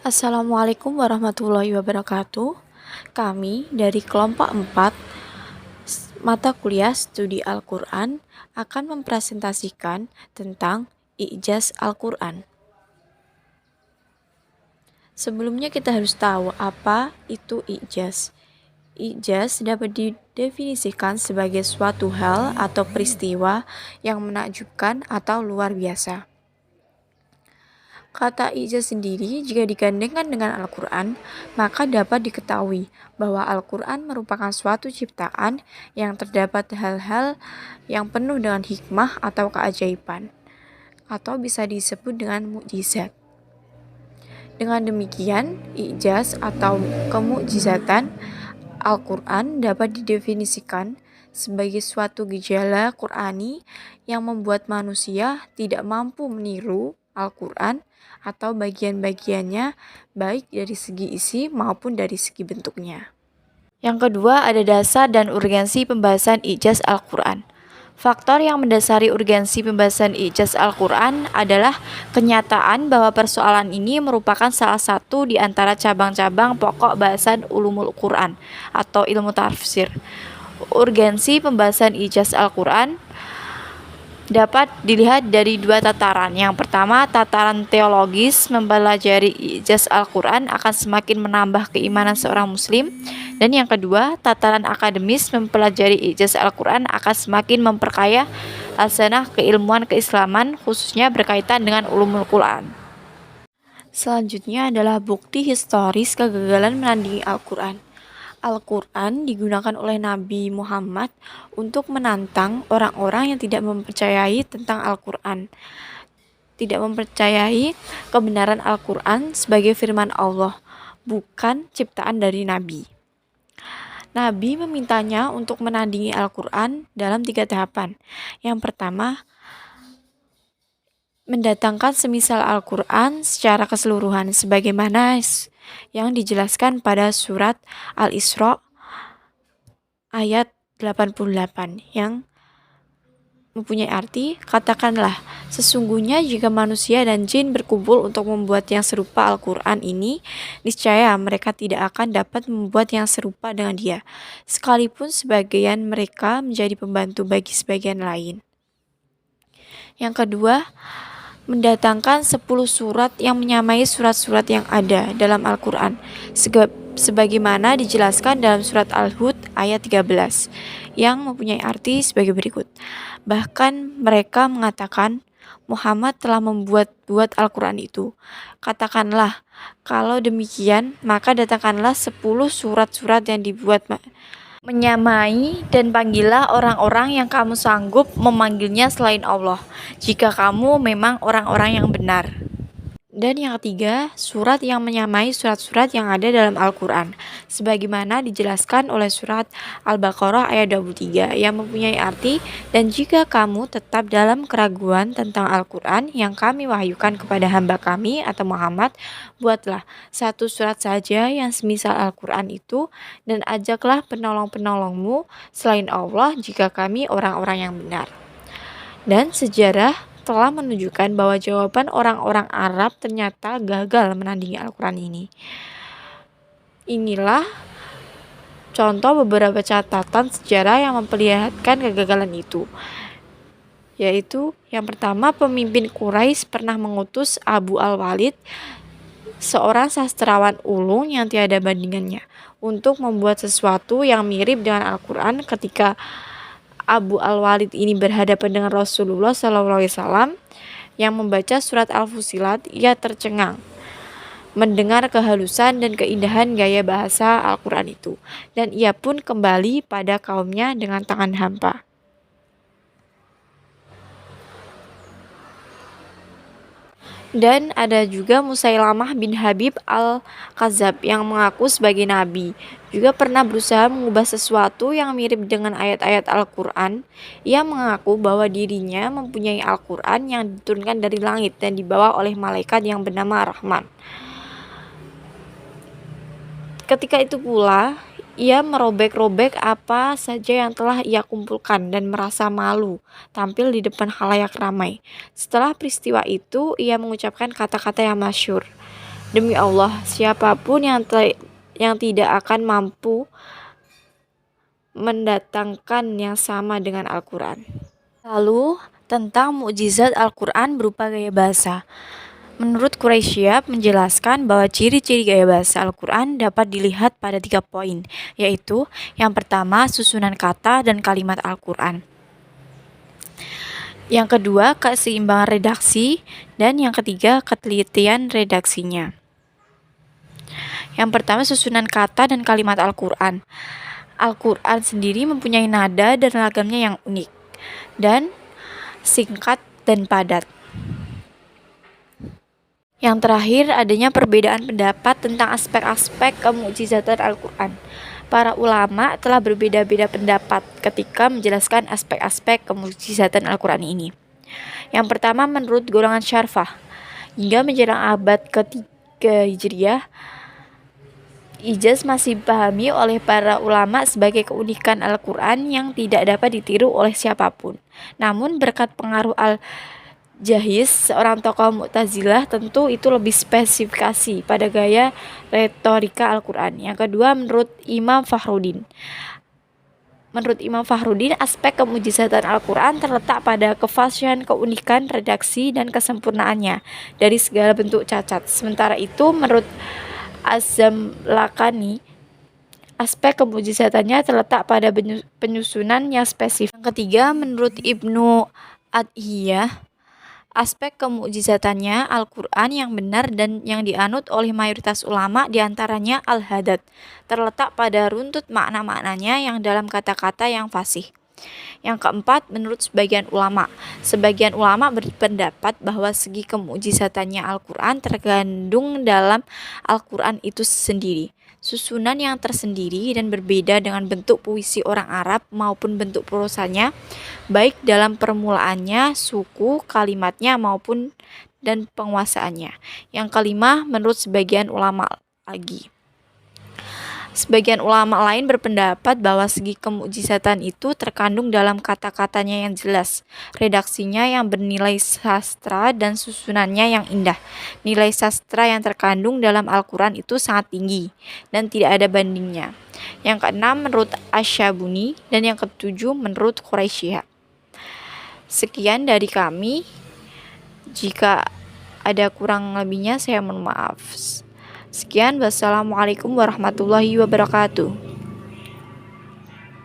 Assalamualaikum warahmatullahi wabarakatuh. Kami dari kelompok 4 mata kuliah studi Al-Quran akan mempresentasikan tentang I'jaz Al-Quran. Sebelumnya kita harus tahu apa itu i'jaz. I'jaz dapat didefinisikan sebagai suatu hal atau peristiwa yang menakjubkan atau luar biasa. Kata i'jaz sendiri jika digandengkan dengan Al-Quran, maka dapat diketahui bahwa Al-Quran merupakan suatu ciptaan yang terdapat hal-hal yang penuh dengan hikmah atau keajaiban, atau bisa disebut dengan mukjizat. Dengan demikian, i'jaz atau kemukjizatan Al-Quran dapat didefinisikan sebagai suatu gejala Qur'ani yang membuat manusia tidak mampu meniru Al-Quran atau bagian-bagiannya baik dari segi isi maupun dari segi bentuknya. Yang kedua ada dasar dan urgensi pembahasan i'jaz Al-Quran. Faktor yang mendasari urgensi pembahasan i'jaz Al-Quran adalah kenyataan bahwa persoalan ini merupakan salah satu di antara cabang-cabang pokok bahasan ulumul Quran atau ilmu tafsir. Urgensi pembahasan i'jaz Al-Quran dapat dilihat dari dua tataran. Yang pertama, tataran teologis, mempelajari i'jaz Al-Quran akan semakin menambah keimanan seorang muslim. Dan yang kedua, tataran akademis, mempelajari i'jaz Al-Quran akan semakin memperkaya hasanah keilmuan keislaman, khususnya berkaitan dengan ulumul Quran. Selanjutnya adalah bukti historis kegagalan menandingi Al-Quran. Al-Quran digunakan oleh Nabi Muhammad untuk menantang orang-orang yang tidak mempercayai tentang Al-Quran, tidak mempercayai kebenaran Al-Quran sebagai firman Allah, bukan ciptaan dari Nabi. Nabi memintanya untuk menandingi Al-Quran dalam 3 tahapan. Yang pertama, mendatangkan semisal Al-Quran secara keseluruhan sebagaimana yang dijelaskan pada surat Al-Isra ayat 88 yang mempunyai arti, katakanlah, sesungguhnya jika manusia dan jin berkumpul untuk membuat yang serupa Al-Quran ini, niscaya mereka tidak akan dapat membuat yang serupa dengan dia, sekalipun sebagian mereka menjadi pembantu bagi sebagian lain. Yang kedua, mendatangkan 10 surat yang menyamai surat-surat yang ada dalam Al-Quran, sebagaimana dijelaskan dalam surat Al-Hud ayat 13, yang mempunyai arti sebagai berikut. Bahkan mereka mengatakan, Muhammad telah membuat Al-Quran itu. Katakanlah, kalau demikian, maka datangkanlah 10 surat-surat yang dibuat menyamai dan panggillah orang-orang yang kamu sanggup memanggilnya selain Allah, jika kamu memang orang-orang yang benar. Dan yang ketiga, surat yang menyamai surat-surat yang ada dalam Al-Quran, sebagaimana dijelaskan oleh surat Al-Baqarah ayat 23 yang mempunyai arti, dan jika kamu tetap dalam keraguan tentang Al-Quran yang kami wahyukan kepada hamba kami atau Muhammad, buatlah satu surat saja yang semisal Al-Quran itu, dan ajaklah penolong-penolongmu selain Allah jika kami orang-orang yang benar. Dan sejarah telah menunjukkan bahwa jawaban orang-orang Arab ternyata gagal menandingi Al-Quran ini. Inilah contoh beberapa catatan sejarah yang memperlihatkan kegagalan itu. Yaitu yang pertama, pemimpin Quraisy pernah mengutus Abu Al-Walid, seorang sastrawan ulung yang tiada bandingannya, untuk membuat sesuatu yang mirip dengan Al-Quran. Ketika Abu Al-Walid ini berhadapan dengan Rasulullah SAW yang membaca surat Al-Fusilat, ia tercengang mendengar kehalusan dan keindahan gaya bahasa Al-Quran itu, dan ia pun kembali pada kaumnya dengan tangan hampa. Dan ada juga Musailamah bin Habib Al-Kadzab yang mengaku sebagai nabi, juga pernah berusaha mengubah sesuatu yang mirip dengan ayat-ayat Al-Quran. Ia mengaku bahwa dirinya mempunyai Al-Quran yang diturunkan dari langit dan dibawa oleh malaikat yang bernama Rahman. Ketika itu pula, ia merobek-robek apa saja yang telah ia kumpulkan dan merasa malu tampil di depan khalayak ramai. Setelah peristiwa itu, ia mengucapkan kata-kata yang masyhur. Demi Allah, siapapun yang tidak akan mampu mendatangkan yang sama dengan Al-Quran. Lalu, tentang mukjizat Al-Quran berupa gaya bahasa. Menurut Quraisyab menjelaskan bahwa ciri-ciri gaya bahasa Al-Quran dapat dilihat pada 3 poin, yaitu yang pertama, susunan kata dan kalimat Al-Quran. Yang kedua, keseimbangan redaksi, dan yang ketiga, ketelitian redaksinya. Yang pertama, susunan kata dan kalimat Al-Quran. Al-Quran sendiri mempunyai nada dan ragamnya yang unik, dan singkat dan padat. Yang terakhir, adanya perbedaan pendapat tentang aspek-aspek kemukjizatan Al-Quran. Para ulama telah berbeda-beda pendapat ketika menjelaskan aspek-aspek kemukjizatan Al-Quran ini. Yang pertama, menurut golongan Syarfah, hingga menjelang abad ke-3 Hijriah, ijaz masih dipahami oleh para ulama sebagai keunikan Al-Quran yang tidak dapat ditiru oleh siapapun. Namun berkat pengaruh Jahiz, seorang tokoh Mu'tazilah, tentu itu lebih spesifikasi pada gaya retorika Al-Quran. Yang kedua, menurut Imam Fakhruddin. Menurut Imam Fakhruddin, aspek kemujizatan Al-Quran terletak pada kefasihan, keunikan, redaksi, dan kesempurnaannya dari segala bentuk cacat. Sementara itu, menurut Azam Lakani, aspek kemujizatannya terletak pada penyusunan yang spesifik. Yang ketiga, menurut Ibnu Adhiyah, aspek kemukjizatannya Al-Quran yang benar dan yang dianut oleh mayoritas ulama diantaranya Al-Hadad, terletak pada runtut makna-maknanya yang dalam kata-kata yang fasih. Yang keempat, menurut sebagian ulama berpendapat bahwa segi kemukjizatannya Al-Quran terkandung dalam Al-Quran itu sendiri. Susunan yang tersendiri dan berbeda dengan bentuk puisi orang Arab maupun bentuk prosanya, baik dalam permulaannya, suku, kalimatnya maupun dan penguasaannya. Yang kelima, menurut sebagian ulama lagi. Sebagian ulama lain berpendapat bahwa segi kemukjizatan itu terkandung dalam kata-katanya yang jelas, redaksinya yang bernilai sastra dan susunannya yang indah. Nilai sastra yang terkandung dalam Al-Quran itu sangat tinggi dan tidak ada bandingnya. Yang keenam menurut Asyabuni dan yang ketujuh menurut Quraisyah. Sekian dari kami. Jika ada kurang lebihnya saya mohon maaf. Sekian, wassalamualaikum warahmatullahi wabarakatuh.